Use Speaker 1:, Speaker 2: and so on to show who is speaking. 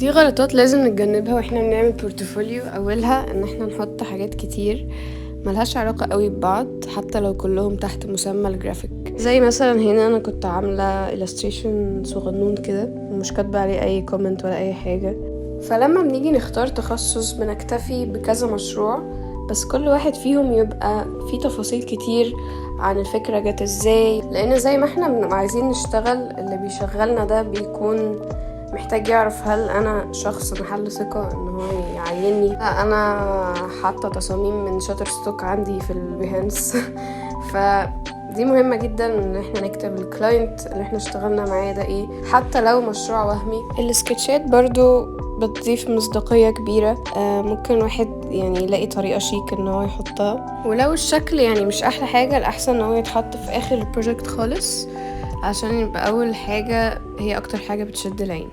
Speaker 1: دي غلطات لازم نتجنبها واحنا بنعمل بورتفوليو. اولها ان احنا نحط حاجات كتير ملهاش علاقة قوي ببعض حتى لو كلهم تحت مسمى الجرافيك. زي مثلا هنا انا كنت عاملة illustration صغنون كده ومش كاتبة عليه اي كومنت ولا اي حاجة. فلما بنيجي نختار تخصص بنكتفي بكذا مشروع، بس كل واحد فيهم يبقى فيه تفاصيل كتير عن الفكرة جت ازاي، لان زي ما احنا بنبقى عايزين نشتغل، اللي بيشغلنا ده بيكون محتاج يعرف هل انا شخص محل ثقة ان هو يعيني، انا حاطة تصاميم من شاتر ستوك عندي في البيهانس. فدي مهمة جدا ان احنا نكتب الكلاينت اللي احنا اشتغلنا معاه ده ايه، حتى لو مشروع وهمي. السكتشات برضو بتضيف مصداقية كبيرة. ممكن واحد يعني يلاقي طريقة شيك ان هو يحطها، ولو الشكل يعني مش احلى حاجة، الاحسن ان هو يتحط في اخر البروجكت خالص عشان يبقى اول حاجة هي اكتر حاجة بتشد العين.